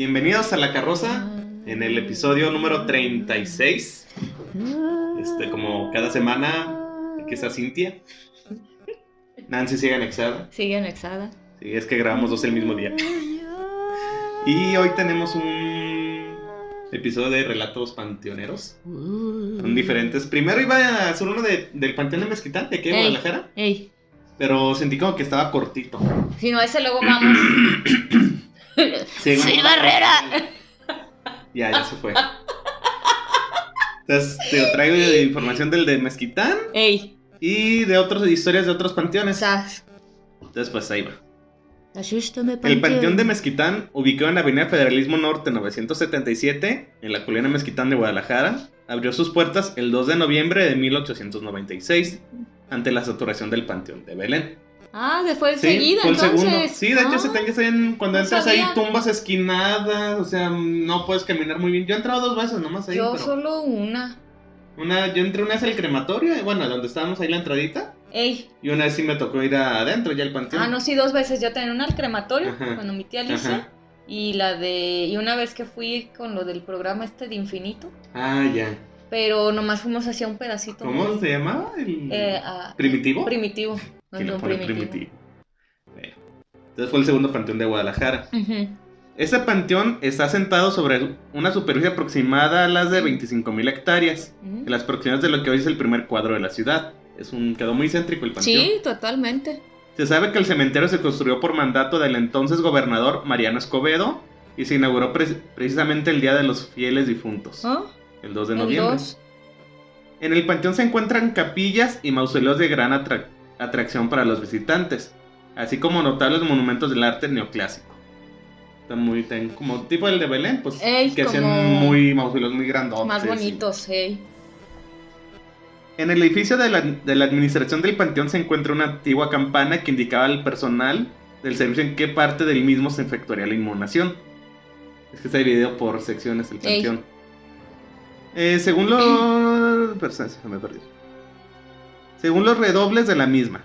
Bienvenidos a La Carroza en el episodio número 36. Como cada semana, aquí está Cintia. Nancy sigue anexada. Sigue anexada. Sí, es que grabamos dos el mismo día. Y hoy tenemos un episodio de relatos panteoneros. Son diferentes. Primero iba a hacer uno del Panteón de Mezquitán, de aquí de Guadalajara. Pero sentí como que estaba cortito. Si no, ese luego vamos. Sí, Barrera. Ya se fue. Entonces te traigo información del de Mezquitán. Y de otras historias de otros panteones. Entonces pues ahí va. Asústame, panteón. El Panteón de Mezquitán, ubicado en la Avenida Federalismo Norte 977, en la colina Mezquitán de Guadalajara, abrió sus puertas el 2 de noviembre de 1896, ante la saturación del Panteón de Belén. Fue enseguida, fue el entonces. segundo. Sí, de hecho se te que cuando no entras sabía. ahí tumbas esquinadas, o sea, no puedes caminar muy bien. Yo he entrado dos veces nomás ahí. Yo solo una. Yo entré una vez al crematorio, bueno, donde estábamos ahí la entradita. Y una vez sí me tocó ir adentro ya al panteón. Sí, dos veces. Yo tenía una al crematorio, Ajá. cuando mi tía Alicia. Y una vez que fui con lo del programa de Infinito. Ya. Pero nomás fuimos hacia un pedacito. ¿Cómo se llamaba? ¿Primitivo? Primitivo. Primitivo. Entonces fue el segundo panteón de Guadalajara. Este panteón está asentado sobre una superficie aproximada a las de 25,000 hectáreas, en las proximidades de lo que hoy es el primer cuadro de la ciudad. Quedó muy céntrico el panteón. Sí, totalmente. Se sabe que el cementerio se construyó por mandato del entonces gobernador Mariano Escobedo y se inauguró precisamente el Día de los Fieles Difuntos, el 2 de noviembre. En el panteón se encuentran capillas y mausoleos de gran atracción para los visitantes, así como notables monumentos del arte neoclásico. Están como tipo el de Belén, pues que hacían muy mausoleos muy grandotes. Más bonitos, En el edificio de la administración del panteón se encuentra una antigua campana que indicaba al personal del servicio en qué parte del mismo se efectuaría la inhumación. Es que está dividido por secciones el panteón. Según los redobles de la misma.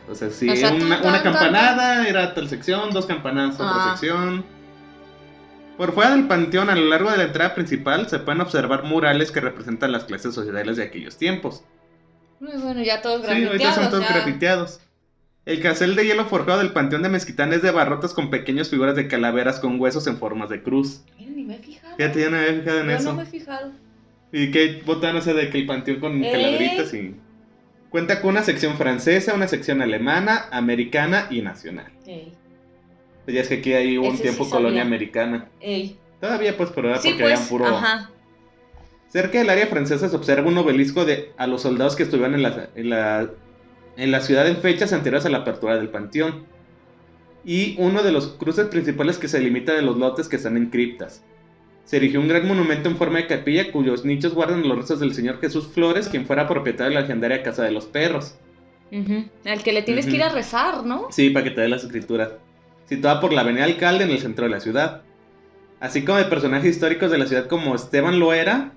O sea, si una campanada era tal sección, dos campanadas otra sección. Por fuera del panteón, a lo largo de la entrada principal, se pueden observar murales que representan las clases sociales de aquellos tiempos. Bueno, ya todos grafiteados. Sí, ahorita son todos grafiteados. El casel de hielo forjado del Panteón de Mezquitán es de barrotes con pequeñas figuras de calaveras con huesos en formas de cruz. Ni me he fijado. Fíjate, yo no me había fijado en eso. No me he fijado. Y que botan, o sea, de que el panteón con calaveritas y... Cuenta con una sección francesa, una sección alemana, americana y nacional. Pues ya es que aquí hay un tiempo colonia americana. Todavía pues, pero era porque habían puro... Cerca del área francesa se observa un obelisco a los soldados que estuvieron en la ciudad en fechas anteriores a la apertura del panteón. Y uno de los cruces principales que se limita de los lotes que están en criptas. Se erigió un gran monumento en forma de capilla cuyos nichos guardan los restos del señor Jesús Flores, quien fuera propietario de la legendaria Casa de los Perros. Al que le tienes que ir a rezar, ¿no? Sí, para que te dé las escrituras. Situada por la avenida Alcalde en el centro de la ciudad. Así como de personajes históricos de la ciudad como Esteban Loera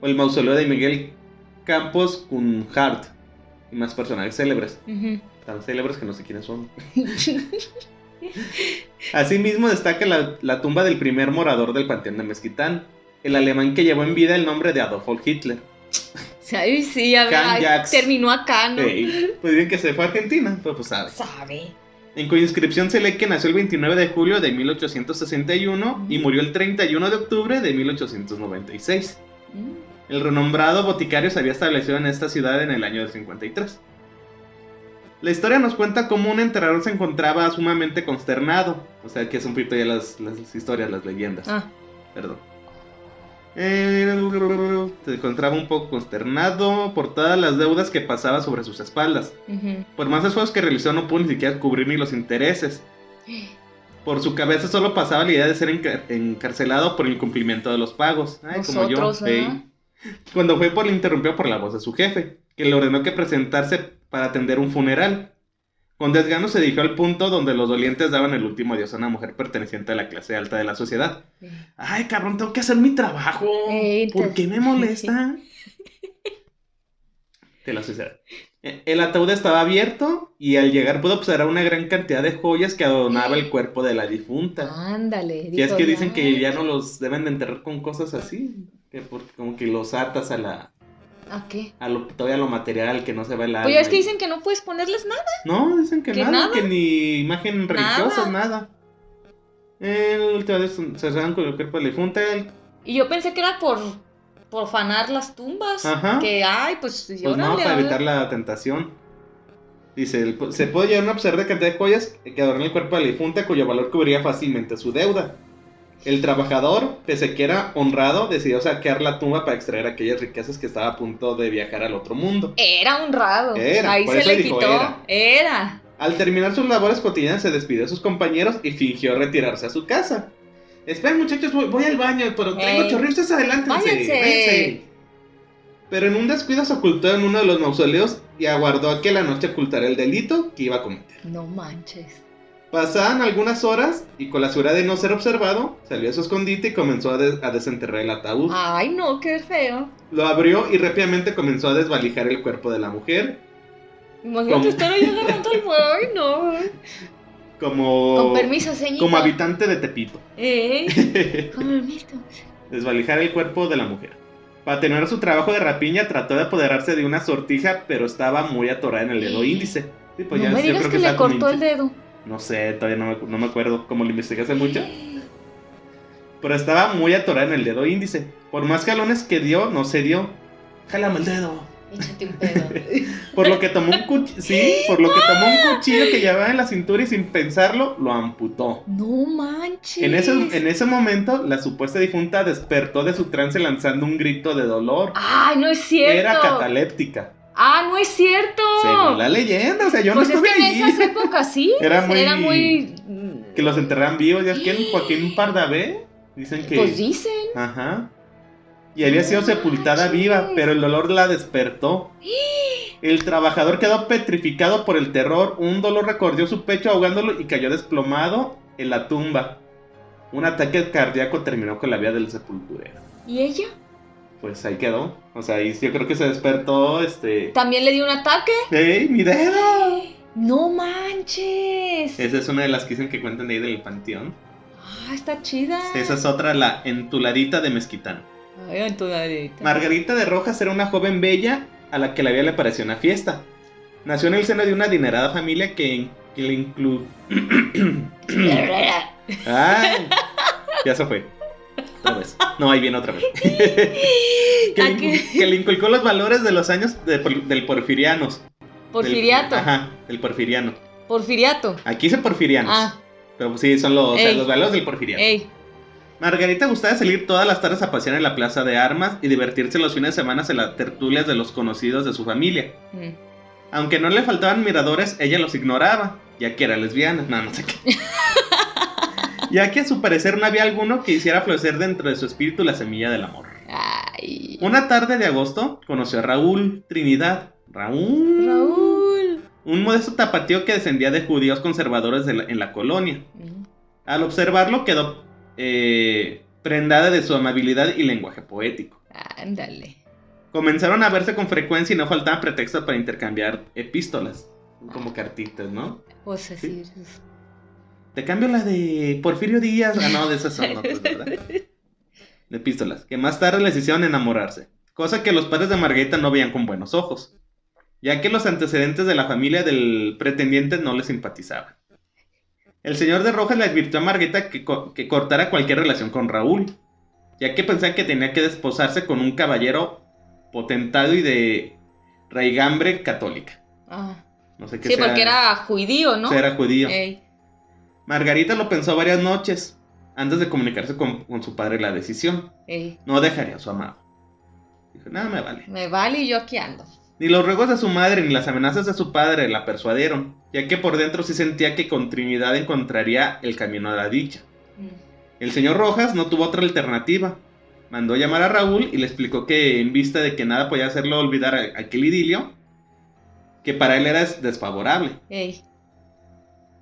o el mausoleo de Miguel Campos Cunhart. Y más personajes célebres. Tan célebres que no sé quiénes son. Asimismo destaca la tumba del primer morador del Panteón de Mezquitán, el alemán que llevó en vida el nombre de Adolf Hitler. Sí, terminó acá, ¿no? Pues bien que se fue a Argentina, pero pues sabe. En cuya inscripción se lee que nació el 29 de julio de 1861 y murió el 31 de octubre de 1896. El renombrado boticario se había establecido en esta ciudad en el año del 53. La historia nos cuenta cómo un enterrador se encontraba sumamente consternado. O sea, que es un poquito ya las historias, las leyendas. Perdón. Se encontraba un poco consternado por todas las deudas que pasaba sobre sus espaldas. Por más esfuerzos que realizó, no pudo ni siquiera cubrir ni los intereses. Por su cabeza solo pasaba la idea de ser encarcelado por el incumplimiento de los pagos. Como yo. Cuando fue le interrumpió por la voz de su jefe, que le ordenó que presentarse para atender un funeral. Con desgano se dirigió al punto donde los dolientes daban el último adiós a una mujer perteneciente a la clase alta de la sociedad. Ay, cabrón, tengo que hacer mi trabajo. ¿Por qué me molesta? de la sociedad. El ataúd estaba abierto y al llegar pudo observar una gran cantidad de joyas que adornaba el cuerpo de la difunta. Ándale. Y es que dicen que ya no los deben de enterrar con cosas así, que porque como que los atas a la... ¿A qué? Todavía lo material, que no se va el alma. Pues ya es que dicen que no puedes ponerles nada. No, dicen que nada, que ni imagen religiosa, nada. El último día se cerraron con el cuerpo de la difunta. Y yo pensé que era por fanar las tumbas. Ajá. Que, ay, pues no, para evitar la tentación. Dice, se puede llegar a observar de cantidad de joyas que adornan el cuerpo de la difunta, cuyo valor cubría fácilmente su deuda. El trabajador, pese que era honrado, decidió saquear la tumba para extraer aquellas riquezas que estaba a punto de viajar al otro mundo. Era honrado. Ahí se le quitó. Era. Al terminar sus labores cotidianas se despidió de sus compañeros y fingió retirarse a su casa. Esperen, muchachos, voy al baño, pero traigo chorrillos, adelántense. Váyanse. Pero en un descuido se ocultó en uno de los mausoleos y aguardó a que la noche ocultara el delito que iba a cometer. No manches. Pasaban algunas horas y con la seguridad de no ser observado, salió a su escondite y comenzó a desenterrar el ataúd. Ay, no, qué feo. Lo abrió y rápidamente comenzó a desvalijar el cuerpo de la mujer. Imagínate estar ahí agarrando el fuego. Ay, no. Con permiso, señorita. Como habitante de Tepito. Con permiso. Desvalijar el cuerpo de la mujer. Para tener su trabajo de rapiña, trató de apoderarse de una sortija, pero estaba muy atorada en el dedo índice. Sí, pues no me digas que le cortó el dedo. No sé, todavía no me acuerdo. Como lo investigué hace mucho. Pero estaba muy atorada en el dedo índice. Por más jalones que dio, no se dio. Jálame el dedo. Échate un pedo. Por lo que tomó un cuchillo que llevaba en la cintura y sin pensarlo, lo amputó. No manches. En ese momento, la supuesta difunta despertó de su trance lanzando un grito de dolor. ¡Ay, no es cierto! Era cataléptica. ¡Ah, no es cierto! Según la leyenda, o sea, yo pues no estuve ahí. Pues es que en esas épocas sí. Era muy... Que los enterraban vivos, ya es que en Joaquín Pardavé dicen que... Pues dicen. Ajá. Y había sido sepultada viva, pero el dolor la despertó. El trabajador quedó petrificado por el terror. Un dolor recorrió su pecho ahogándolo y cayó desplomado en la tumba. Un ataque cardíaco terminó con la vida del sepulturero. ¿Y ella? Pues ahí quedó. O sea, ahí yo creo que se despertó, ¿También le dio un ataque? ¡Ey, mi dedo! ¡No manches! Esa es una de las que dicen que cuentan de ahí del panteón. Ah, está chida. Esa es otra, la entuladita de Mezquitán. Ay, entuladita. Margarita de Rojas era una joven bella a la que la vida le pareció una fiesta. Nació en el seno de una adinerada familia que le incluyó... ¡Ay! Ya se fue. Otra vez. No, ahí viene otra vez. que le inculcó los valores de los años del porfirianos. Porfiriato. Del porfiriano. Porfiriato. Aquí dice porfirianos. Pero sí, son los valores del porfiriano. Margarita gustaba salir todas las tardes a pasear en la plaza de armas y divertirse los fines de semana en las tertulias de los conocidos de su familia. Aunque no le faltaban miradores, ella los ignoraba, ya que era lesbiana. No sé qué. Ya que a su parecer no había alguno que hiciera florecer dentro de su espíritu la semilla del amor. Ay. Una tarde de agosto conoció a Raúl Trinidad. Raúl. Un modesto tapatío que descendía de judíos conservadores en la colonia. Al observarlo quedó prendada de su amabilidad y lenguaje poético. Ándale. Comenzaron a verse con frecuencia y no faltaban pretextos para intercambiar epístolas. Como cartitas, ¿no? Pues así. ¿Sí? Te cambio la de Porfirio Díaz. No, de esas son otras, ¿verdad? De epístolas. Que más tarde les hicieron enamorarse. Cosa que los padres de Margarita no veían con buenos ojos. Ya que los antecedentes de la familia del pretendiente no les simpatizaban. El señor de Rojas le advirtió a Margarita que cortara cualquier relación con Raúl, ya que pensaba que tenía que desposarse con un caballero potentado y de raigambre católica. No sé qué sea. Porque era judío, ¿no? Sí, era judío. Margarita lo pensó varias noches antes de comunicarse con su padre la decisión. No dejaría a su amado. Dijo, nada, me vale. Me vale y yo aquí ando. Ni los ruegos de su madre ni las amenazas de su padre la persuadieron, ya que por dentro sí sentía que con Trinidad encontraría el camino de la dicha. El señor Rojas no tuvo otra alternativa. Mandó llamar a Raúl y le explicó que en vista de que nada podía hacerlo olvidar aquel idilio, que para él era desfavorable.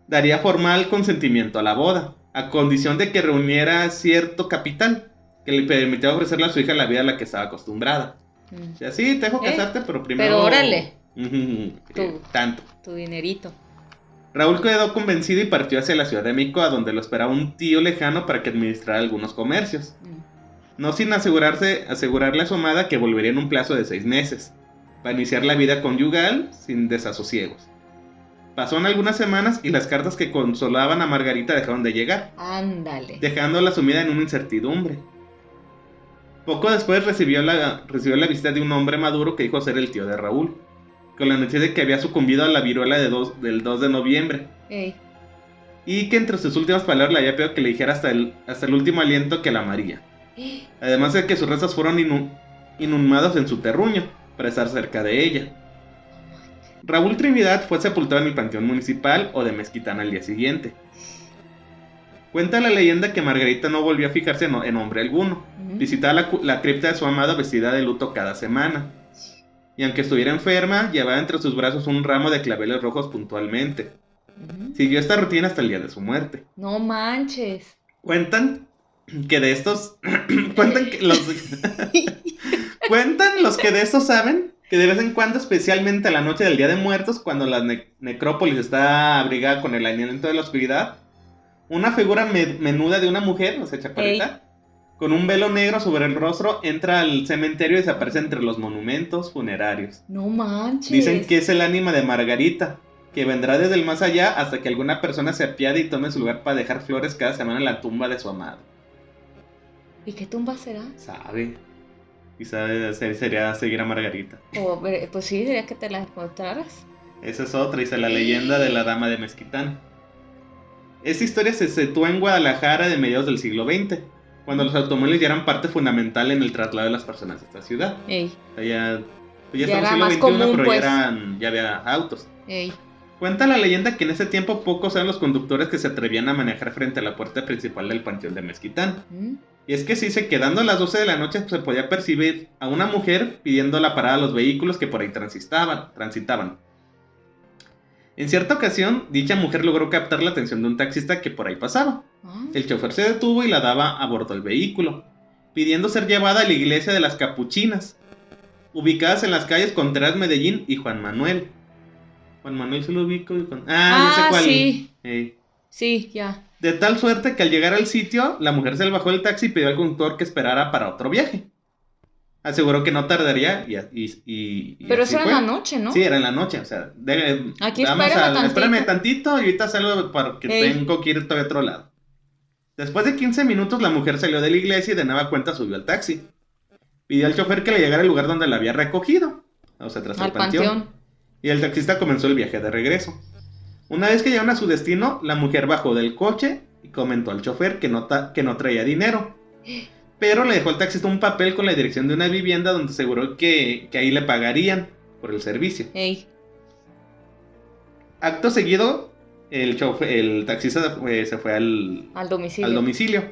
Daría formal consentimiento a la boda, a condición de que reuniera cierto capital que le permitiera ofrecerle a su hija la vida a la que estaba acostumbrada. O sea, sí, te dejo casarte, pero primero... Pero órale. Tanto. Tu dinerito. Raúl quedó convencido y partió hacia la Ciudad de México, a donde lo esperaba un tío lejano para que administrara algunos comercios. No sin asegurarle a su amada que volvería en un plazo de 6 meses, para iniciar la vida conyugal sin desasosiegos. Pasaron algunas semanas y las cartas que consolaban a Margarita dejaron de llegar. Ándale. Dejándola sumida en una incertidumbre. Poco después recibió la visita de un hombre maduro que dijo ser el tío de Raúl, con la noticia de que había sucumbido a la viruela del 2 de noviembre. Y que entre sus últimas palabras le había pedido que le dijera hasta el último aliento que la amaría. Además de que sus restos fueron inhumados en su terruño, para estar cerca de ella. Raúl Trinidad fue sepultado en el panteón municipal o de Mezquitán al día siguiente. Cuenta la leyenda que Margarita no volvió a fijarse en hombre alguno. Visitaba la cripta de su amado vestida de luto cada semana. Y aunque estuviera enferma, llevaba entre sus brazos un ramo de claveles rojos puntualmente. Siguió esta rutina hasta el día de su muerte. No manches. Cuentan que de estos... cuentan los que de estos saben que de vez en cuando, especialmente a la noche del Día de Muertos, cuando la necrópolis está abrigada con el aliento de la oscuridad, una figura menuda de una mujer, o sea, chaparrita, con un velo negro sobre el rostro, entra al cementerio y desaparece entre los monumentos funerarios. No manches. Dicen que es el ánima de Margarita, que vendrá desde el más allá hasta que alguna persona se apiade y tome su lugar para dejar flores cada semana en la tumba de su amado. ¿Y qué tumba será? Sabe. Quizá sería seguir a Margarita. Pues sí, diría que te la encontraras. Esa es otra, dice la leyenda de la dama de Mezquitán. Esta historia se sitúa en Guadalajara de mediados del siglo XX, cuando los automóviles ya eran parte fundamental en el traslado de las personas de esta ciudad. O sea, ya estamos en el siglo XXI, pero pues ya había autos. Cuenta la leyenda que en ese tiempo pocos eran los conductores que se atrevían a manejar frente a la puerta principal del panteón de Mezquitán. Y es que sí, quedando a las 12 de la noche se podía percibir a una mujer pidiendo la parada a los vehículos que por ahí transitaban. En cierta ocasión, dicha mujer logró captar la atención de un taxista que por ahí pasaba. El chofer se detuvo y la daba a bordo del vehículo, pidiendo ser llevada a la iglesia de las Capuchinas, ubicadas en las calles Contreras, Medellín y Juan Manuel. Juan Manuel se lo ubico. Ya sé cuál. Sí. Sí, ya. De tal suerte que al llegar al sitio, la mujer se bajó del taxi y pidió al conductor que esperara para otro viaje. Aseguró que no tardaría y pero eso era en la noche, ¿no? Sí, era en la noche, o sea, aquí espérame tantito y ahorita salgo porque tengo que ir todavía a otro lado. Después de 15 minutos la mujer salió de la iglesia y de nueva cuenta subió al taxi. Pidió al chofer que le llegara al lugar donde la había recogido, o sea, tras el panteón. Y el taxista comenzó el viaje de regreso. Una vez que llegaron a su destino, la mujer bajó del coche y comentó al chofer que no traía dinero. Pero le dejó al taxista un papel con la dirección de una vivienda donde aseguró que ahí le pagarían por el servicio. Acto seguido, el taxista se fue al domicilio.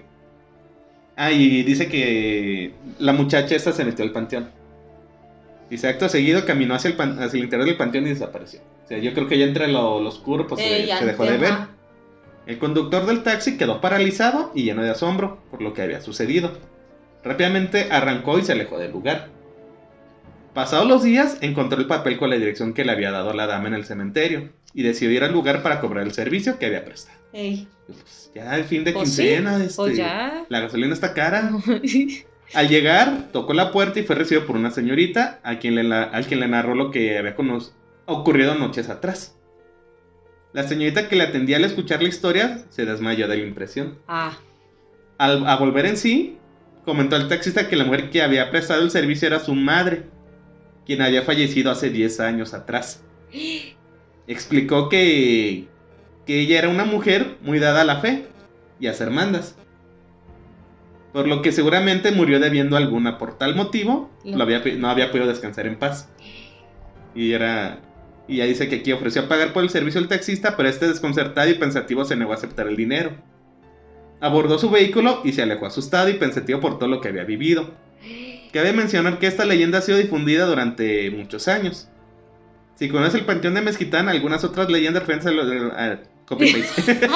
Y dice que la muchacha esta se metió al panteón. Dice, acto seguido caminó hacia el interior del panteón y desapareció. O sea, yo creo que ya entre lo oscuro pues se dejó de ver. El conductor del taxi quedó paralizado y lleno de asombro por lo que había sucedido. Rápidamente arrancó y se alejó del lugar. Pasados los días, encontró el papel con la dirección que le había dado la dama en el cementerio y decidió ir al lugar para cobrar el servicio que había prestado. Pues ya el fin de quincena, la gasolina está cara. Al llegar, tocó la puerta y fue recibido por una señorita a quien le narró lo que había ocurrido noches atrás. La señorita que le atendía al escuchar la historia se desmayó de la impresión. Al volver en sí, comentó al taxista que la mujer que había prestado el servicio era su madre, quien había fallecido hace 10 años atrás. Explicó que ella era una mujer muy dada a la fe y a hacer mandas, por lo que seguramente murió debiendo alguna. Por tal motivo, no había podido descansar en paz. Y ya dice que aquí ofreció pagar por el servicio del taxista, pero desconcertado y pensativo se negó a aceptar el dinero. Abordó su vehículo y se alejó asustado y pensativo por todo lo que había vivido. Cabe mencionar que esta leyenda ha sido difundida durante muchos años. Si conoces el panteón de Mezquitán, algunas otras leyendas referentes a copy-paste.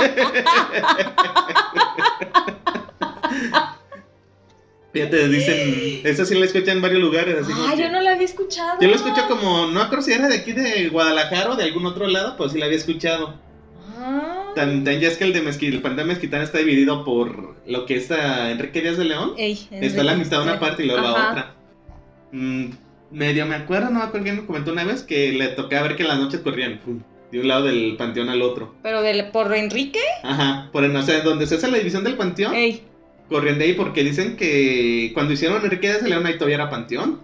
Fíjate, dicen, esa sí la escuché en varios lugares. Así yo no la había escuchado. Yo la escuché como, no creo si era de aquí de Guadalajara o de algún otro lado, pues sí la había escuchado. También ya es que el panteón de Mezquitán está dividido por lo que es Enrique Díaz de León. Está la mitad de una parte y luego la otra. Medio me acuerdo, no me acuerdo quién me comentó una vez que le tocaba ver que en las noches corrían de un lado del panteón al otro. ¿Pero por Enrique? Ajá, o sea, donde se hace la división del panteón. Corrían de ahí porque dicen que cuando hicieron Enrique Díaz de León ahí todavía era panteón.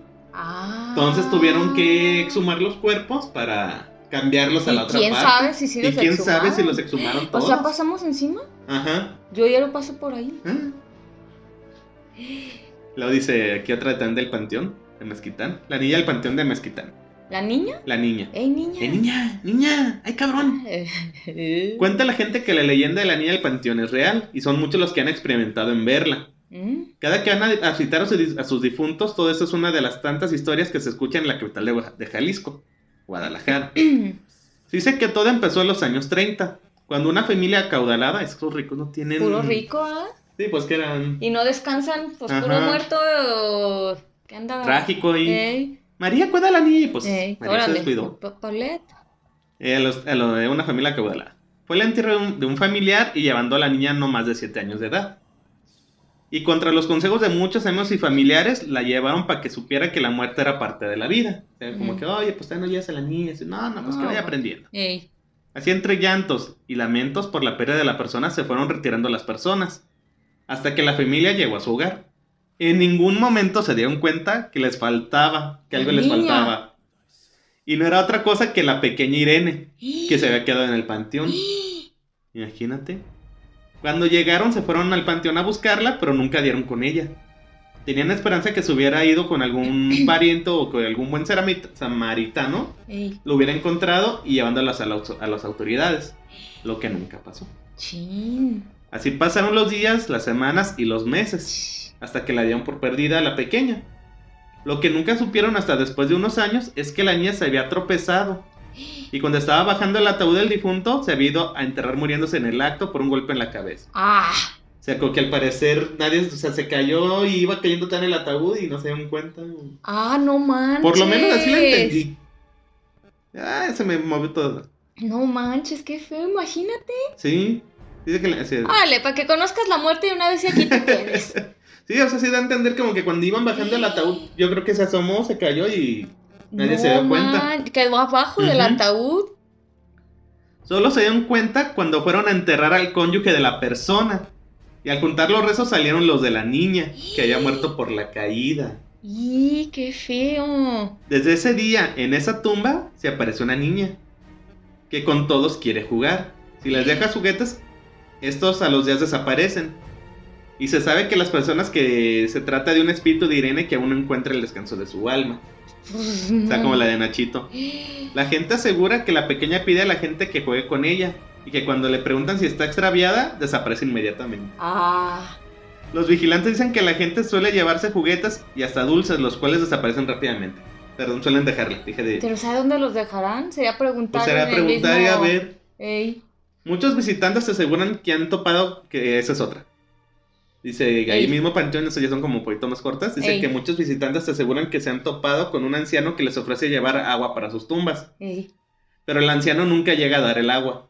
Entonces tuvieron que exhumar los cuerpos para cambiarlos a la otra parte. ¿Quién sabe si los exhumaron? ¿Y quién sabe si los exhumaron todos? O sea, ¿pasamos encima? Ajá. Yo ya lo paso por ahí. Luego dice aquí otra también del panteón de Mezquitán. La niña del panteón de Mezquitán. ¿La niña? La niña. Niña! ¡Niña! ¡Ay, cabrón! Cuenta la gente que la leyenda de la niña del panteón es real y son muchos los que han experimentado en verla. Cada que van a visitar a sus difuntos, todo eso es una de las tantas historias que se escuchan en la capital de Jalisco, Guadalajara. Se dice que todo empezó en los años 30, cuando una familia acaudalada, esos ricos no tienen... Puro rico, Sí, pues que eran... Y no descansan, pues puro muerto, ¿qué andaba? Trágico y... María, cuida a la niña, pues María se descuidó. Paulette. Lo de una familia acaudalada. Fue el entierro de un familiar y llevando a la niña no más de 7 años de edad. Y contra los consejos de muchos amigos y familiares, la llevaron para que supiera que la muerte era parte de la vida. O sea, como que, oye, pues no lleves a la niña. No, pues que vaya aprendiendo. Así entre llantos y lamentos por la pérdida de la persona se fueron retirando las personas, hasta que la familia llegó a su hogar. En ningún momento se dieron cuenta que les faltaba, que algo les faltaba. Y no era otra cosa que la pequeña Irene, que se había quedado en el panteón. Imagínate. Cuando llegaron se fueron al panteón a buscarla, pero nunca dieron con ella. Tenían esperanza que se hubiera ido con algún pariente o con algún buen samaritano. Lo hubiera encontrado y llevándolas a las autoridades. Lo que nunca pasó. Así pasaron los días, las semanas y los meses, hasta que la dieron por perdida a la pequeña. Lo que nunca supieron hasta después de unos años es que la niña se había tropezado. Y cuando estaba bajando el ataúd del difunto, se había ido a enterrar muriéndose en el acto por un golpe en la cabeza. O sea, como que al parecer se cayó y iba cayendo tan en el ataúd y no se dieron cuenta. No manches. Por lo menos así la entendí. Se me movió todo. No manches, qué feo, imagínate. Sí. Dice que Vale, para que conozcas la muerte de una vez y aquí te quedes. Sí, o sea, sí da a entender como que cuando iban bajando el ataúd, yo creo que se asomó, se cayó y nadie se dio cuenta. Quedó abajo del ataúd. Solo se dieron cuenta cuando fueron a enterrar al cónyuge de la persona. Y al juntar los rezos salieron los de la niña, que había muerto por la caída. ¡Y qué feo! Desde ese día, en esa tumba, se apareció una niña, que con todos quiere jugar. Si les dejas juguetes, estos a los días desaparecen. Y se sabe que las personas que se trata de un espíritu de Irene que aún no encuentra el descanso de su alma. O sea, como la de Nachito. La gente asegura que la pequeña pide a la gente que juegue con ella. Y que cuando le preguntan si está extraviada, desaparece inmediatamente. Los vigilantes dicen que la gente suele llevarse juguetes y hasta dulces, los cuales desaparecen rápidamente. Perdón, suelen dejarle. ¿Pero sabe dónde los dejarán? Sería preguntar. Pues será preguntar y a ver. Muchos visitantes aseguran que han topado, que esa es otra. Dice, ahí mismo panteón, eso ya son como un poquito más cortas. Dice que muchos visitantes aseguran que se han topado con un anciano que les ofrece llevar agua para sus tumbas. Pero el anciano nunca llega a dar el agua.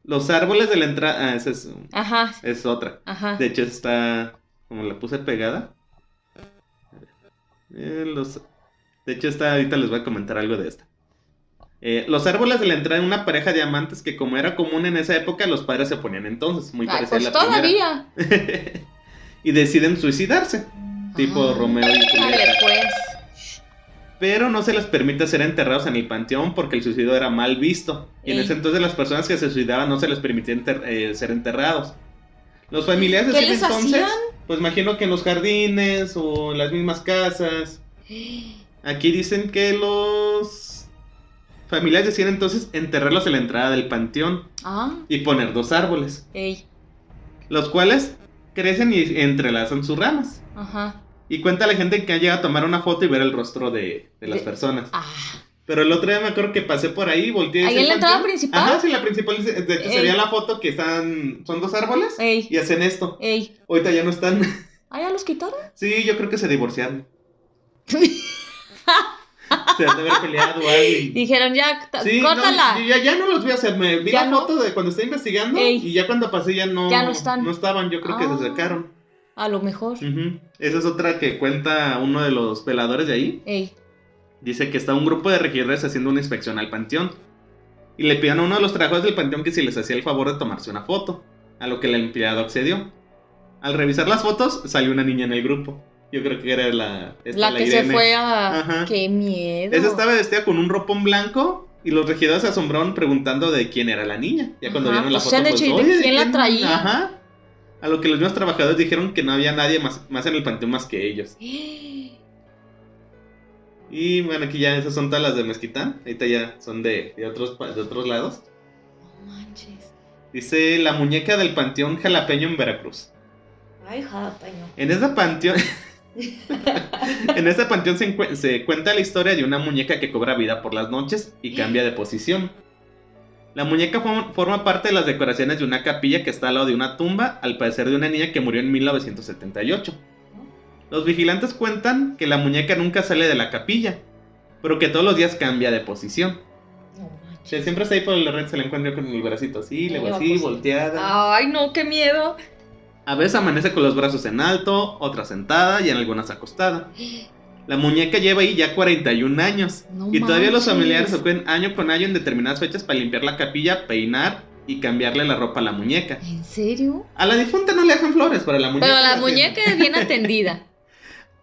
Los árboles de la entrada... esa es otra. De hecho está... como la puse pegada. De hecho ahorita les voy a comentar algo de esta. Los árboles de la entrada de una pareja de amantes que como era común en esa época, los padres se ponían entonces, muy parecida pues a la todavía. Y deciden suicidarse, tipo Romeo y Julieta. Vale, pues. Pero no se les permite ser enterrados en el panteón porque el suicidio era mal visto. Y en ese entonces las personas que se suicidaban no se les permitía ser enterrados. Los familiares ¿Qué les hacían? Pues imagino que en los jardines o en las mismas casas. Aquí dicen que los familiares decían entonces enterrarlos en la entrada del panteón y poner 2 árboles, los cuales crecen y entrelazan sus ramas. Y cuenta la gente que ha llegado a tomar una foto y ver el rostro de las personas. Pero el otro día me acuerdo que pasé por ahí, volteé. ¿Ahí en la entrada principal? Sí, la principal. De hecho, sería la foto que son 2 árboles y hacen esto. Ahorita ya no están. ¿Ah, ya los quitaron? Sí, yo creo que se divorciaron. Se han de haber peleado o algo. Dijeron, ya, sí, córtala. No, ya no los vi, o sea, me vi la foto de cuando estaba investigando. Ey. Y ya cuando pasé ya no están. No estaban, yo creo que se sacaron. A lo mejor. Esa es otra que cuenta uno de los veladores de ahí. Ey. Dice que está un grupo de regidores haciendo una inspección al panteón. Y le pidieron a uno de los trabajadores del panteón que si les hacía el favor de tomarse una foto. A lo que el empleado accedió. Al revisar las fotos, salió una niña en el grupo. Yo creo que era la que Irene. Se fue a... Ajá. ¡Qué miedo! Esa estaba vestida con un ropón blanco. Y los regidores se asombraron preguntando de quién era la niña. Ya cuando vieron la foto, pues, ¿de quién la traía? Ajá. A lo que los mismos trabajadores dijeron que no había nadie más en el panteón más que ellos. Y bueno, aquí ya esas son todas las de Mezquitán. Ahorita ya son de otros lados. No manches. Dice la muñeca del panteón jalapeño en Veracruz. Ay, jalapeño. En ese panteón... en ese panteón se cuenta la historia de una muñeca que cobra vida por las noches y cambia de posición. La muñeca forma parte de las decoraciones de una capilla que está al lado de una tumba, al parecer de una niña que murió en 1978. Los vigilantes cuentan que la muñeca nunca sale de la capilla, pero que todos los días cambia de posición. No O sea, siempre está ahí por la red, se la encuentra con el bracito así, luego así, volteada. Ay, no, qué miedo. A veces amanece con los brazos en alto, otra sentada y en algunas acostada. La muñeca lleva ahí ya 41 años. No y todavía manches. los familiares acuden año con año en determinadas fechas para limpiar la capilla, peinar y cambiarle la ropa a la muñeca. ¿En serio? A la difunta no le dejan flores, pero a la muñeca... Pero la muñeca es bien atendida.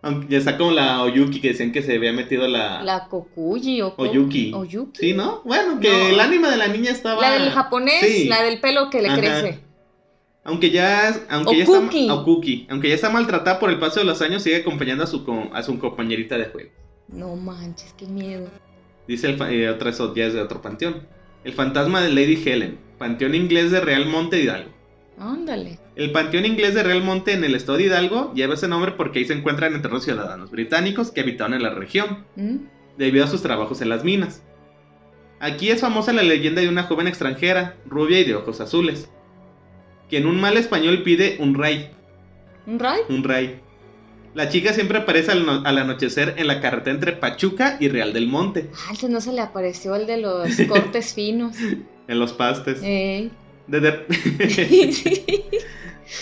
Aunque ya está como la Oyuki, que decían que se había metido La Kokuyi o Oyuki. Sí, ¿no? Bueno, que el ánima de la niña estaba... La del japonés, sí. La del pelo que le crece. Aunque ya está maltratada por el paso de los años, sigue acompañando a su compañerita de juego. No manches, qué miedo. Dice otra, eso ya es de otro panteón. El fantasma de Lady Helen, panteón inglés de Real Monte de Hidalgo. Ándale. El panteón inglés de Real Monte en el estado de Hidalgo lleva ese nombre porque ahí se encuentran enterrados ciudadanos británicos que habitaban en la región, debido a sus trabajos en las minas. Aquí es famosa la leyenda de una joven extranjera, rubia y de ojos azules, que en un mal español pide un ray. ¿Un ray? Un ray. La chica siempre aparece al anochecer en la carretera entre Pachuca y Real del Monte. Ah, entonces no se le apareció el de los cortes finos. En los pastes. Sí.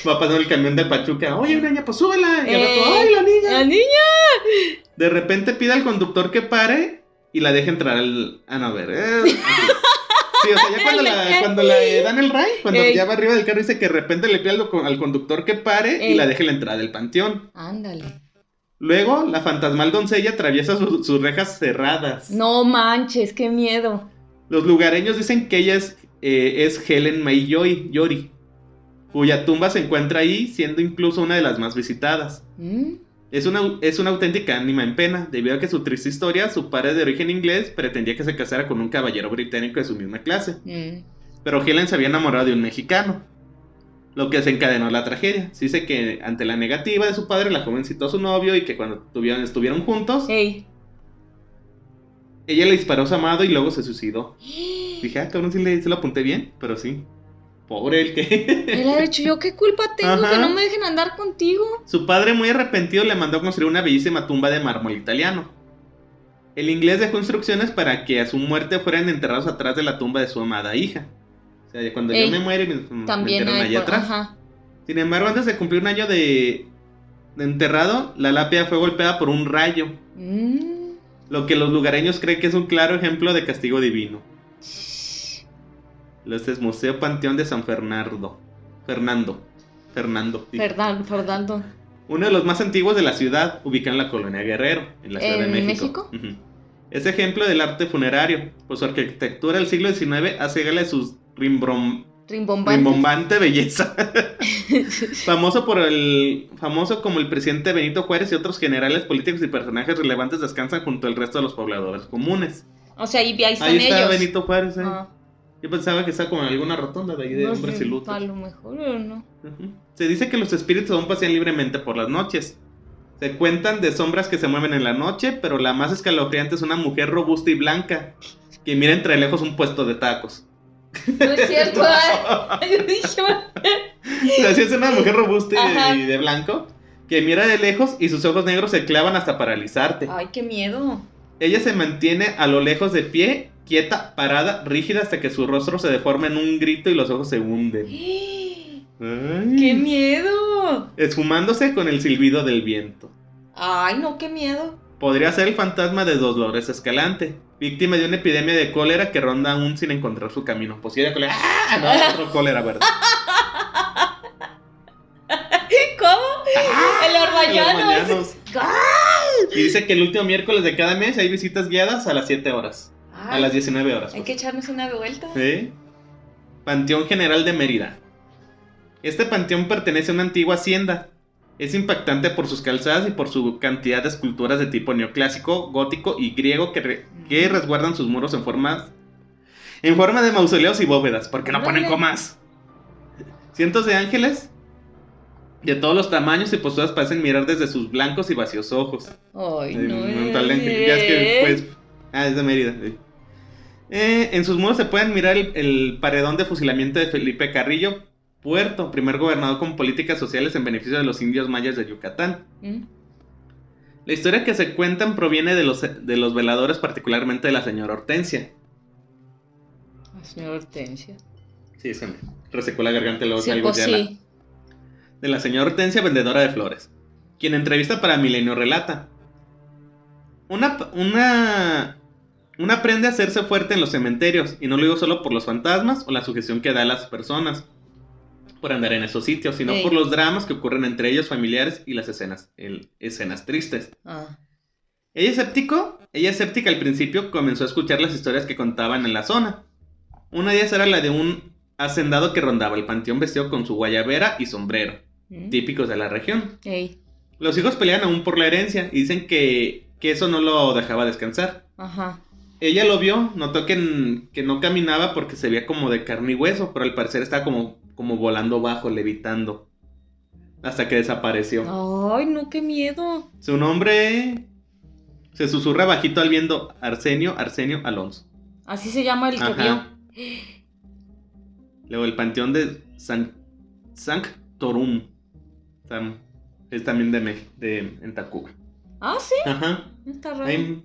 Va pasando el camión de Pachuca. Oye, niña, pues súbela. Y al rato, ¡ay, la niña! ¡La niña! De repente pide al conductor que pare y la deje entrar al... Ah, no, a ver. Sí, o sea, ya cuando le dan el ray, cuando ya va arriba del carro, dice que de repente le pide al conductor que pare y la deje la entrada del panteón. Ándale. Luego, la fantasmal doncella atraviesa sus rejas cerradas. No manches, qué miedo. Los lugareños dicen que ella es Helen May Yori, cuya tumba se encuentra ahí, siendo incluso una de las más visitadas. Es una auténtica ánima en pena, debido a que su triste historia, su padre de origen inglés pretendía que se casara con un caballero británico de su misma clase. Pero Helen se había enamorado de un mexicano, lo que desencadenó la tragedia. Se dice que ante la negativa de su padre, la joven citó a su novio y que cuando estuvieron juntos, ella le disparó a su amado y luego se suicidó. Dije, cabrón, sí lo apunté bien, pero sí. Pobre el que... Él ha dicho, ¿yo qué culpa tengo? Que no me dejen andar contigo. Su padre, muy arrepentido, le mandó a construir una bellísima tumba de mármol italiano. El inglés dejó instrucciones para que a su muerte fueran enterrados atrás de la tumba de su amada hija. O sea, cuando yo me muere, me enterran allá atrás. Ajá. Sin embargo, antes de cumplir un año de enterrado, la lápida fue golpeada por un rayo. Lo que los lugareños creen que es un claro ejemplo de castigo divino. Este es Museo Panteón de San Fernando. Fernando. Uno de los más antiguos de la ciudad, ubicado en la colonia Guerrero, en la Ciudad de México. Es ejemplo del arte funerario, pues su arquitectura del siglo XIX hace gala de su rimbombante belleza. famoso como el presidente Benito Juárez y otros generales políticos y personajes relevantes descansan junto al resto de los pobladores comunes. O sea, ahí están ellos. Ahí está Benito Juárez, Yo pensaba que estaba como en alguna rotonda de ahí de hombres y lutos. A lo mejor o no. Se dice que los espíritus aún pasean libremente por las noches. Se cuentan de sombras que se mueven en la noche, pero la más escalofriante es una mujer robusta y blanca que mira entre lejos un puesto de tacos. No es cierto. Yo dije... O sea, sí es una mujer robusta y de blanco que mira de lejos y sus ojos negros se clavan hasta paralizarte. Ay, qué miedo. Ella se mantiene a lo lejos de pie, quieta, parada, rígida, hasta que su rostro se deforma en un grito y los ojos se hunden. ¡Qué Ay. miedo! Esfumándose con el silbido del viento. Ay, no, qué miedo. Podría ser el fantasma de Dolores Escalante, víctima de una epidemia de cólera que ronda aún sin encontrar su camino. Pues sí, era cólera. ¡Ah! No, otro cólera, ¿verdad? ¿Cómo? Los mañanos. Y dice que el último miércoles de cada mes hay visitas guiadas a las 7 horas. Ay, a las 19 horas. Hay que echarnos una vuelta. ¿Sí? Panteón General de Mérida. Este panteón pertenece a una antigua hacienda. Es impactante por sus calzadas y por su cantidad de esculturas de tipo neoclásico, gótico y griego que resguardan sus muros en forma de mausoleos y bóvedas, porque no ponen comas. Cientos de ángeles de todos los tamaños y posturas parecen mirar desde sus blancos y vacíos ojos. Ay, Un tal ángel. Ya es que, pues, es de Mérida. En sus muros se pueden mirar el paredón de fusilamiento de Felipe Carrillo Puerto, primer gobernador con políticas sociales en beneficio de los indios mayas de Yucatán. La historia que se cuentan proviene de los veladores, particularmente de la señora Hortensia. La señora Hortensia. Sí, se me resecó la garganta y luego Sí, salgo pues ya sí. de la señora Hortensia, vendedora de flores, quien en entrevista para Milenio relata: Una aprende a hacerse fuerte en los cementerios, y no lo digo solo por los fantasmas o la sugestión que da a las personas por andar en esos sitios, sino por los dramas que ocurren entre ellos familiares y las escenas tristes. Ella escéptica al principio comenzó a escuchar las historias que contaban en la zona. Una de ellas era la de un hacendado que rondaba el panteón vestido con su guayabera y sombrero, típicos de la región. Los hijos pelean aún por la herencia y dicen que eso no lo dejaba descansar. Ajá. Ella lo vio, notó que no caminaba porque se veía como de carne y hueso, pero al parecer estaba como volando bajo, levitando, hasta que desapareció. Ay, no, qué miedo. Su nombre se susurra bajito al viento: Arsenio Alonso. Así se llama el que vio. Luego el panteón de Sanctorum. Es también en Tacuba. Ah, sí. Ajá. Está raro. Ahí,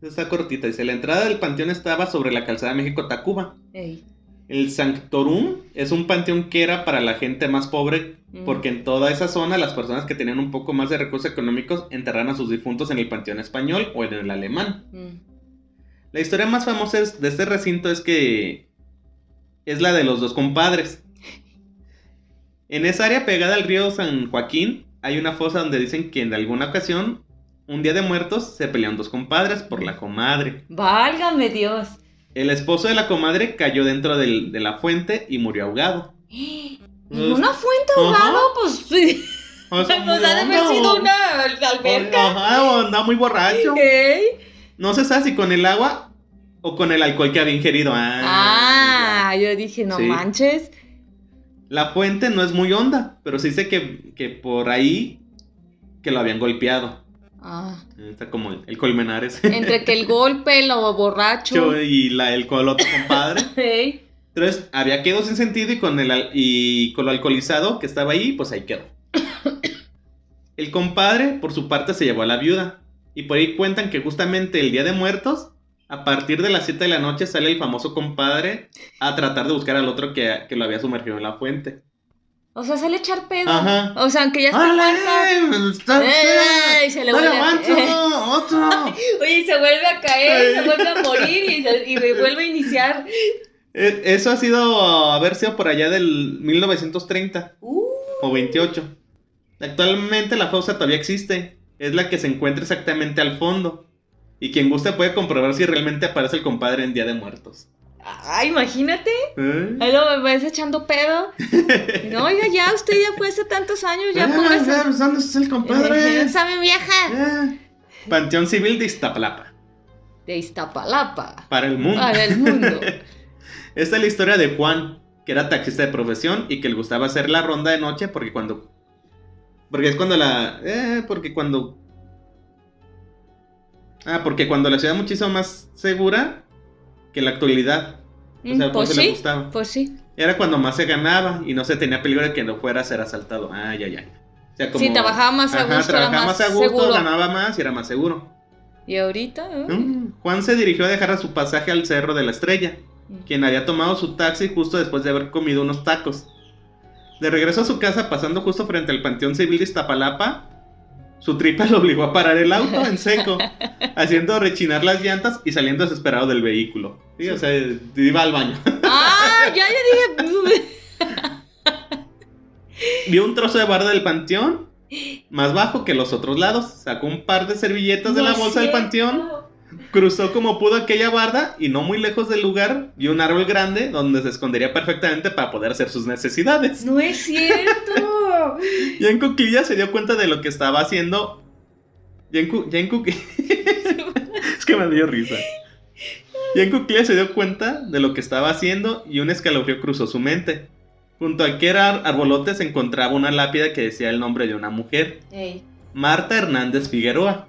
está cortita. Dice: la entrada del panteón estaba sobre la calzada México-Tacuba. El Sanctorum es un panteón que era para la gente más pobre, porque en toda esa zona las personas que tenían un poco más de recursos económicos enterraban a sus difuntos en el panteón español o en el alemán. La historia más famosa de este recinto es la de los dos compadres. En esa área pegada al río San Joaquín hay una fosa donde dicen que en alguna ocasión, un día de muertos, se pelearon dos compadres por la comadre. ¡Válgame Dios! El esposo de la comadre cayó dentro de la fuente y murió ahogado. ¿En una fuente ahogado? Pues sí. Pues ha de haber sido una alberca. Ajá, andaba muy borracho. No se sabe si con el agua o con el alcohol que había ingerido. Yo dije, no manches. La fuente no es muy honda, pero se dice que por ahí que lo habían golpeado. Está como el Colmenares. Entre que el golpe, lo borracho y el otro compadre. Entonces había quedado sin sentido y con lo alcoholizado que estaba ahí, pues ahí quedó. El compadre, por su parte, se llevó a la viuda. Y por ahí cuentan que justamente el Día de Muertos, a partir de las 7 de la noche, sale el famoso compadre a tratar de buscar al otro que lo había sumergido en la fuente. O sea, sale a echar pedo. Ajá. O sea, aunque ya está muerta. Y se le vuelve otro. Oye, se vuelve a caer, se vuelve a morir y vuelve a iniciar. Eso haber sido por allá del 1930 o 28. Actualmente la fosa todavía existe. Es la que se encuentra exactamente al fondo. Y quien guste puede comprobar si realmente aparece el compadre en Día de Muertos. Imagínate. Ahí lo ves echando pedo. No, oiga, ya, usted ya fue hace tantos años, ya póngase. ¿Dónde está el compadre? ¿Sabe, vieja? Panteón Civil de Iztapalapa. De Iztapalapa. Para el mundo. Para el mundo. Esta es la historia de Juan, que era taxista de profesión y que le gustaba hacer la ronda de noche porque cuando la ciudad es muchísimo más segura que la actualidad. O sea, pues le gustaba. Pues sí. Era cuando más se ganaba y no se tenía peligro de que no fuera a ser asaltado. sea, como, sí, trabajaba más a gusto, trabajaba más a gusto, seguro. Ganaba más y era más seguro. ¿Y ahorita? Juan se dirigió a dejar a su pasaje al Cerro de la Estrella, quien había tomado su taxi justo después de haber comido unos tacos. De regreso a su casa, pasando justo frente al Panteón Civil de Iztapalapa, su tripa lo obligó a parar el auto en seco, haciendo rechinar las llantas y saliendo desesperado del vehículo. Sí, o sea, iba al baño. Ya dije. Vio un trozo de barda del panteón, más bajo que los otros lados. Sacó un par de servilletas de la bolsa del panteón, cruzó como pudo aquella barda y no muy lejos del lugar vio un árbol grande donde se escondería perfectamente para poder hacer sus necesidades. ¡No es cierto! Ya en cuclillas se dio cuenta de lo que estaba haciendo. Es que me dio risa. Ya en cuclillas se dio cuenta de lo que estaba haciendo y un escalofrío cruzó su mente. Junto a aquel arbolote se encontraba una lápida que decía el nombre de una mujer. Marta Hernández Figueroa.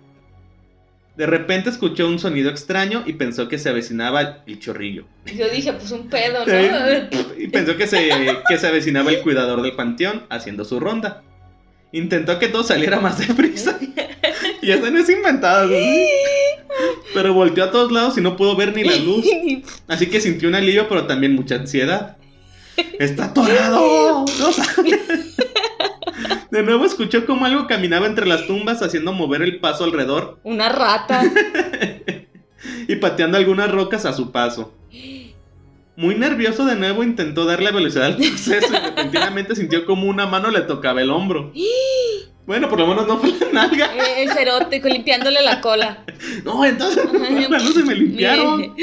De repente escuchó un sonido extraño y pensó que se avecinaba el chorrillo. Yo dije, pues un pedo, ¿no? Y pensó que se avecinaba el cuidador del panteón haciendo su ronda. Intentó que todo saliera más deprisa. Y eso no es inventado, ¿no? Pero volteó a todos lados y no pudo ver ni la luz. Así que sintió un alivio, pero también mucha ansiedad. ¡Está atorado! ¡No sale! De nuevo escuchó como algo caminaba entre las tumbas haciendo mover el paso alrededor. Una rata. Y pateando algunas rocas a su paso. Muy nervioso de nuevo intentó darle velocidad al proceso y repentinamente sintió como una mano le tocaba el hombro. Bueno, por lo menos no fue la nalga. El cerote limpiándole la cola. No, entonces no se me limpiaron.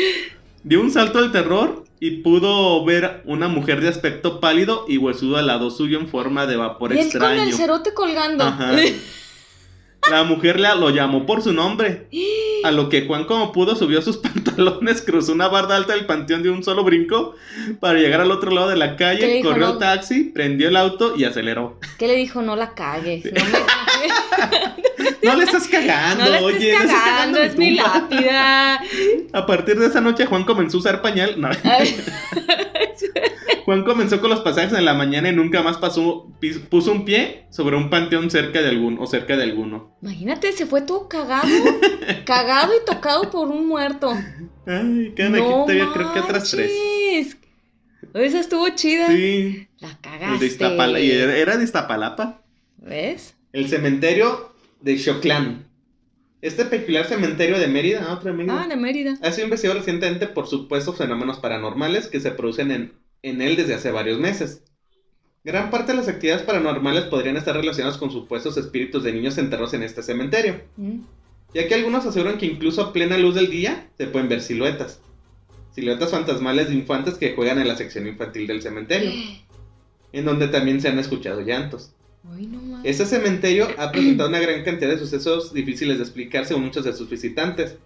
Dio un salto al terror y pudo ver una mujer de aspecto pálido y huesudo al lado suyo en forma de vapor extraño. Y él con el cerote colgando. Ajá. La mujer lo llamó por su nombre. A lo que Juan, como pudo, subió sus pantalones, cruzó una barda alta del panteón de un solo brinco para llegar al otro lado de la calle, corrió el taxi, prendió el auto y aceleró. ¿Qué le dijo? No la cagues. Sí. No le estás cagando, no le estás cagando, es mi lápida. A partir de esa noche, Juan comenzó a usar pañal. No. Juan comenzó con los pasajes en la mañana y nunca más puso un pie sobre un panteón cerca de alguno. Imagínate, se fue todo cagado y tocado por un muerto. Ay, quedan aquí todavía creo que otras 3. Esa estuvo chida. Sí. La cagaste. Y era de Iztapalapa. ¿Ves? El cementerio de Xoclán. Este peculiar cementerio de Mérida, de Mérida, ha sido investigado recientemente por supuestos fenómenos paranormales que se producen en él desde hace varios meses. Gran parte de las actividades paranormales podrían estar relacionadas con supuestos espíritus de niños enterrados en este cementerio, ya que algunos aseguran que incluso a plena luz del día se pueden ver siluetas fantasmales de infantes que juegan en la sección infantil del cementerio, en donde también se han escuchado llantos. Este cementerio ha presentado una gran cantidad de sucesos difíciles de explicar según muchos de sus visitantes,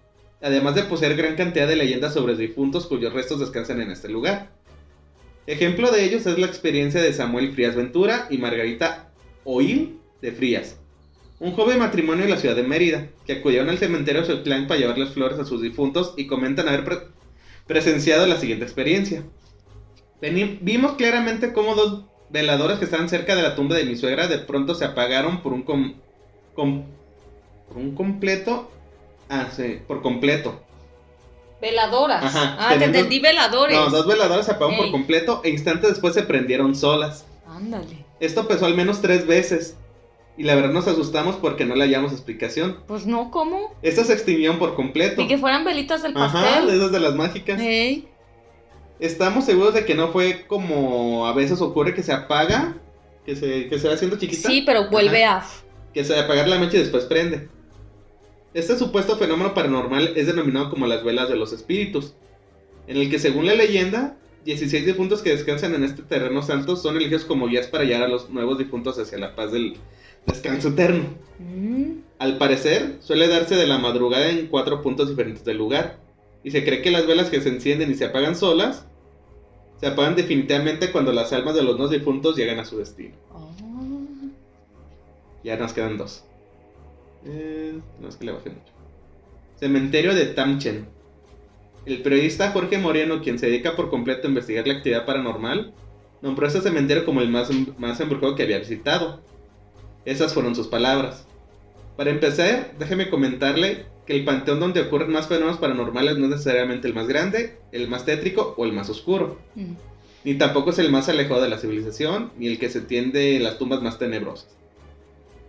además de poseer gran cantidad de leyendas sobre difuntos cuyos restos descansan en este lugar. Ejemplo de ellos es la experiencia de Samuel Frías Ventura y Margarita Oil de Frías, un joven matrimonio en la ciudad de Mérida, que acudieron al cementerio de Xoclán para llevarles flores a sus difuntos y comentan haber presenciado la siguiente experiencia. Vimos claramente cómo 2 veladores que estaban cerca de la tumba de mi suegra de pronto se apagaron por completo. Por completo. Veladoras. Ajá, te entendí, veladores. No, 2 veladoras se apagaron por completo e instantes después se prendieron solas. Ándale. Esto pasó al menos 3 veces. Y la verdad nos asustamos porque no le hallamos explicación. Pues no, ¿cómo? Estas se extinguieron por completo. Y que fueran velitas del pastel. Ajá, de esas de las mágicas. Estamos seguros de que no fue como a veces ocurre que se apaga, que se va haciendo chiquita. Sí, pero vuelve que se va a apagar la mecha y después prende. Este supuesto fenómeno paranormal es denominado como las velas de los espíritus, en el que según la leyenda, 16 difuntos que descansan en este terreno santo son elegidos como guías para guiar a los nuevos difuntos hacia la paz del descanso eterno. Al parecer, suele darse de la madrugada en 4 puntos diferentes del lugar, y se cree que las velas que se encienden y se apagan solas, se apagan definitivamente cuando las almas de los nuevos difuntos llegan a su destino. Ya nos quedan 2. No es que le bajé mucho. Cementerio de Tamchen. El periodista Jorge Moreno, quien se dedica por completo a investigar la actividad paranormal, nombró este cementerio como el más embrujado que había visitado. Esas fueron sus palabras. Para empezar, déjeme comentarle que el panteón donde ocurren más fenómenos paranormales no es necesariamente el más grande, el más tétrico o el más oscuro. Ni tampoco es el más alejado de la civilización, ni el que se tiende en las tumbas más tenebrosas.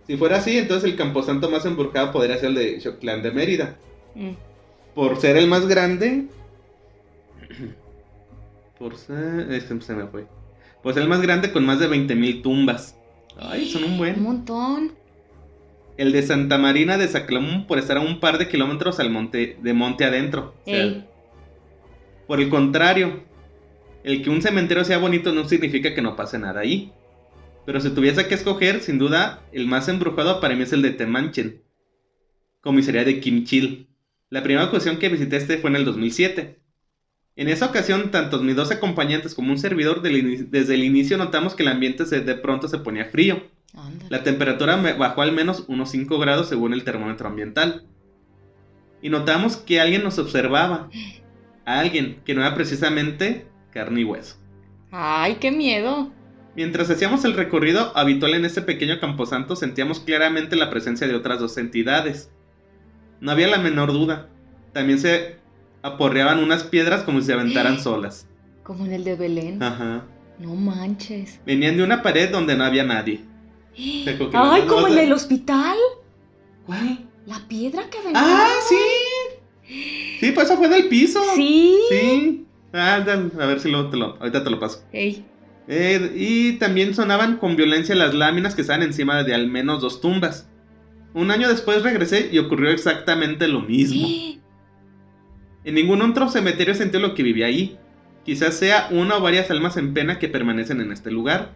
Si fuera así, entonces el camposanto más embrujado podría ser el de Xochtlán de Mérida. Por ser el más grande... se me fue. Por ser el más grande con más de 20,000 tumbas. Ay, son un buen. Un montón. El de Santa Marina de Saclamún por estar a un par de kilómetros de monte adentro. O sea, por el contrario, el que un cementerio sea bonito no significa que no pase nada ahí. Pero si tuviese que escoger, sin duda, el más embrujado para mí es el de Temanchen, comisaría de Quimchil. La primera ocasión que visité fue en el 2007. En esa ocasión, tanto mis 2 acompañantes como un servidor, desde el inicio notamos que el ambiente de pronto se ponía frío. Ándale. La temperatura bajó al menos unos 5 grados según el termómetro ambiental. Y notamos que alguien nos observaba. Alguien que no era precisamente carne y hueso. ¡Ay, qué miedo! Mientras hacíamos el recorrido habitual en este pequeño camposanto, sentíamos claramente la presencia de otras 2 entidades. No había la menor duda. También se aporreaban unas piedras como si se aventaran solas. Como en el de Belén. Ajá. No manches. Venían de una pared donde no había nadie. ¡Ay, como en el hospital! ¿Cuál? La piedra que aventaron. ¡Ah, sí! Sí, pues eso fue del piso. Sí. Sí. A ver si ahorita te lo paso. Hey. Y también sonaban con violencia las láminas que estaban encima de al menos 2 tumbas. Un año después regresé y ocurrió exactamente lo mismo. En ningún otro cementerio sentí lo que vivía ahí. Quizás sea una o varias almas en pena que permanecen en este lugar.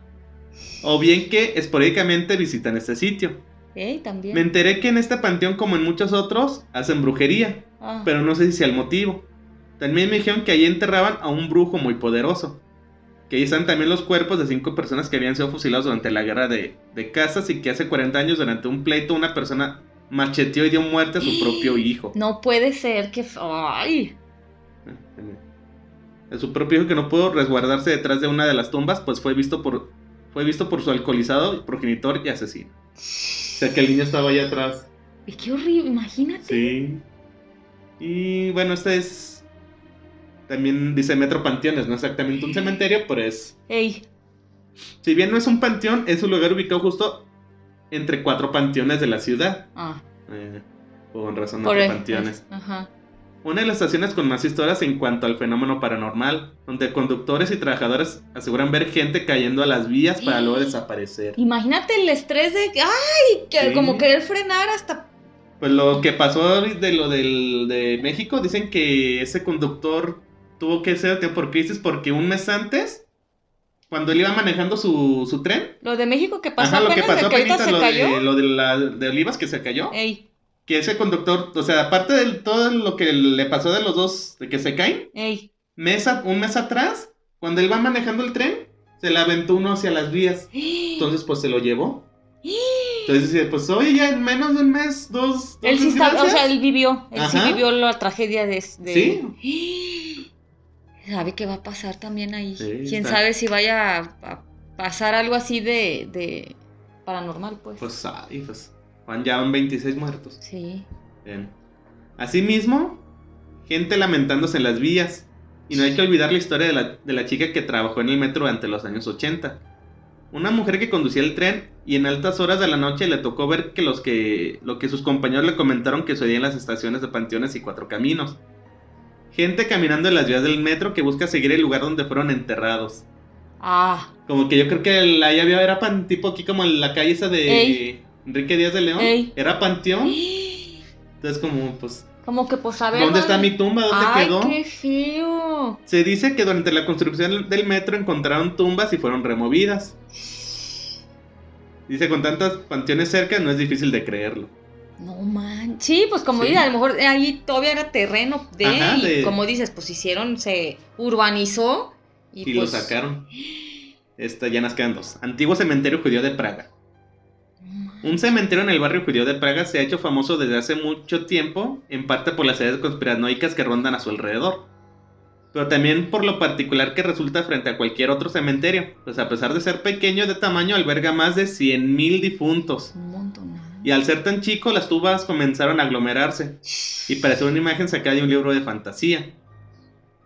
O bien que esporádicamente visitan este sitio. También. Me enteré que en este panteón, como en muchos otros, hacen brujería. Pero no sé si sea el motivo. También me dijeron que allí enterraban a un brujo muy poderoso. Que ahí están también los cuerpos de 5 personas que habían sido fusilados durante la guerra de casas. Y que hace 40 años, durante un pleito, una persona macheteó y dio muerte a su propio hijo. No puede ser que... ¡Ay! A su propio hijo, que no pudo resguardarse detrás de una de las tumbas, pues fue visto por su alcoholizado progenitor y asesino. O sea que el niño estaba allá atrás. ¡Qué horrible! Imagínate. Sí. Y bueno, este es... También dice Metro Panteones, no exactamente un cementerio, pero es... Si bien no es un panteón, es un lugar ubicado justo entre 4 panteones de la ciudad. Con razón, Metro Panteones. Ajá. Una de las estaciones con más historias en cuanto al fenómeno paranormal, donde conductores y trabajadores aseguran ver gente cayendo a las vías para luego desaparecer. Imagínate el estrés de... ¡Ay! Que como querer frenar hasta... Pues lo que pasó de México, dicen que ese conductor tuvo que ser por crisis porque un mes antes, cuando él iba manejando su tren... Lo de México que pasó apenas, lo que pasó apenas, se cayó. Lo de Olivas que se cayó. Que ese conductor, o sea, aparte de todo lo que le pasó de los 2, de que se caen, un mes atrás, cuando él va manejando el tren, se le aventó uno hacia las vías. Entonces, pues, se lo llevó. Entonces dice, pues, oye, ya en menos de un mes, 2 él sí está, o sea, él sí vivió la tragedia de... Sí. ¿Sabe qué va a pasar también ahí? Sí, ¿quién sabe si vaya a pasar algo así de paranormal, pues? Pues, ya van 26 muertos. Sí. Bien. Asimismo, gente lamentándose en las vías. Y no hay que olvidar la historia de la chica que trabajó en el metro durante los años 80. Una mujer que conducía el tren y en altas horas de la noche le tocó ver lo que sus compañeros le comentaron que sucedía en las estaciones de Panteones y Cuatro Caminos. Gente caminando en las vías del metro que busca seguir el lugar donde fueron enterrados. Como que yo creo que ahí era tipo aquí como en la calle esa de Enrique Díaz de León. Era panteón. Entonces como que pues a ver, ¿dónde está mi tumba? ¿Dónde quedó? ¡Ay, qué feo! Se dice que durante la construcción del metro encontraron tumbas y fueron removidas. Dice, con tantos panteones cerca no es difícil de creerlo. No man, sí, pues como dices, a lo mejor ahí todavía era terreno y como dices, pues se urbanizó y pues... lo sacaron. Ya nos quedan 2. Antiguo cementerio judío de Praga. Un cementerio en el barrio judío de Praga se ha hecho famoso desde hace mucho tiempo, en parte por las ideas conspiranoicas que rondan a su alrededor. pero también por lo particular que resulta frente a cualquier otro cementerio, pues a pesar de ser pequeño de tamaño, alberga más de 100,000 difuntos. Un montón. Y al ser tan chico, las tumbas comenzaron a aglomerarse, y parecía una imagen sacada de un libro de fantasía.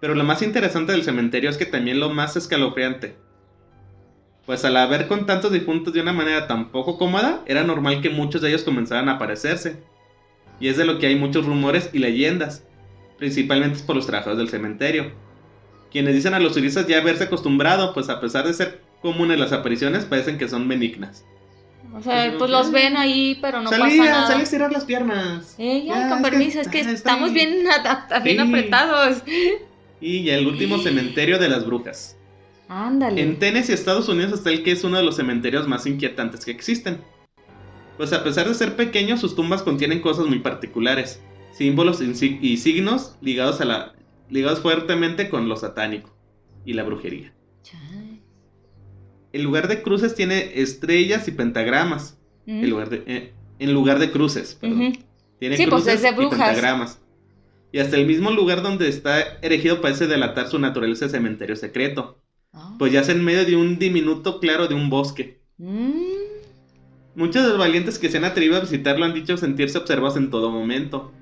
Pero lo más interesante del cementerio es que también lo más escalofriante. Pues al haber con tantos difuntos de una manera tan poco cómoda, era normal que muchos de ellos comenzaran a aparecerse. Y es de lo que hay muchos rumores y leyendas, principalmente por los trabajadores del cementerio, quienes dicen a los turistas ya haberse acostumbrado, pues a pesar de ser comunes las apariciones, parecen que son benignas. O sea, pues los ven ahí, pero no pasa nada. Salí a estirar las piernas. Ya, con permiso, es que estamos bien apretados. Y ya el último cementerio de las brujas. Ándale. En Tennessee, Estados Unidos, está el que es uno de los cementerios más inquietantes que existen. Pues a pesar de ser pequeños, sus tumbas contienen cosas muy particulares, símbolos y signos ligados fuertemente con lo satánico y la brujería. El lugar de cruces tiene estrellas y pentagramas. En lugar de cruces, perdón. Tiene cruces y pentagramas. Y hasta el mismo lugar donde está erigido parece delatar su naturaleza de cementerio secreto. Pues yace en medio de un diminuto claro de un bosque. Muchos de los valientes que se han atrevido a visitarlo han dicho sentirse observados en todo momento.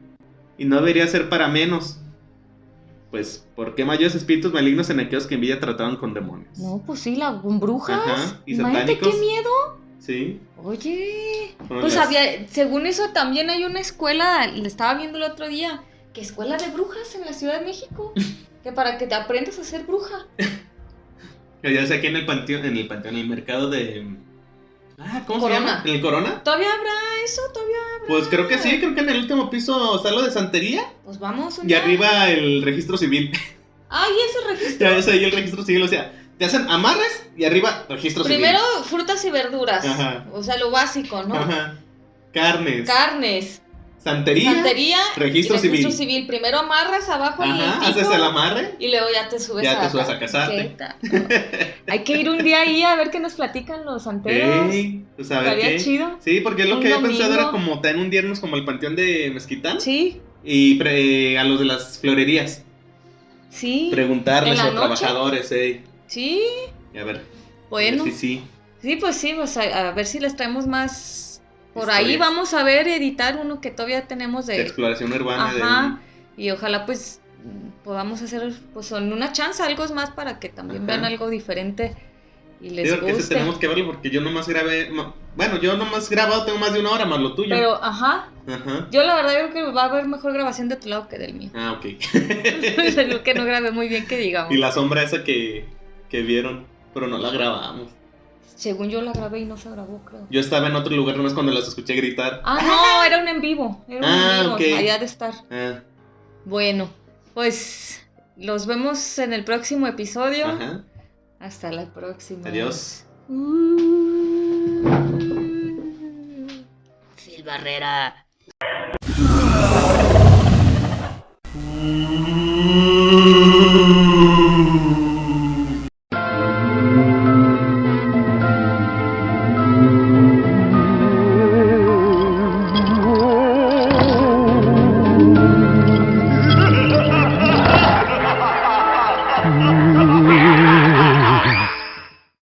Y no debería ser para menos. Pues, ¿por qué mayores espíritus malignos en aquellos que en vida trataban con demonios? No, pues sí, con brujas. Ajá, y imagínate satánicos. qué miedo. Sí. Oye, pues según eso también hay una escuela, le estaba viendo el otro día, que escuela de brujas en la Ciudad de México. Que para que te aprendas a ser bruja. Ya sé aquí en el panteón, en el mercado de... ¿cómo Corona. se llama? ¿En el Corona? ¿Todavía habrá eso? ¿Todavía habrá? Pues creo que sí, creo que en el último piso está lo de santería. Pues vamos. Y arriba el registro civil. ¿Y ese registro? Ya ves ahí el registro civil, o sea, te hacen amarres y arriba registro civil. Primero frutas y verduras. Ajá. O sea, lo básico, ¿no? Ajá. Carnes. Santería registro y registro civil. Primero amarras abajo el haces el amarre y luego ya te subes a casarte. Hay que ir un día ahí a ver qué nos platican los santeros. Pues a ver estaría chido. Sí, porque lo que había pensado era como tener un día como el panteón de Mezquitán. Sí. Y a los de las florerías. Sí. Preguntarles a los trabajadores, Sí. Y a ver. Bueno. Sí. Sí, pues a ver si les traemos más. Por ahí vamos a ver, editar uno que todavía tenemos de exploración urbana. Ajá. Y ojalá pues podamos hacer pues en una chance algo más para que también vean algo diferente y les guste. Que tenemos que verlo porque yo nomás grabé, yo nomás grabado tengo más de 1 hora más lo tuyo. Pero, yo la verdad creo que va a haber mejor grabación de tu lado que del mío. Ok. Creo que no grabé muy bien, que digamos. Y la sombra esa que vieron, pero no la grabamos. Según yo la grabé y no se grabó, creo. Yo estaba en otro lugar, nomás cuando las escuché gritar. No, era un en vivo. Okay. Allá de estar. Bueno, pues los vemos en el próximo episodio. Hasta la próxima. Adiós. Phil Barrera.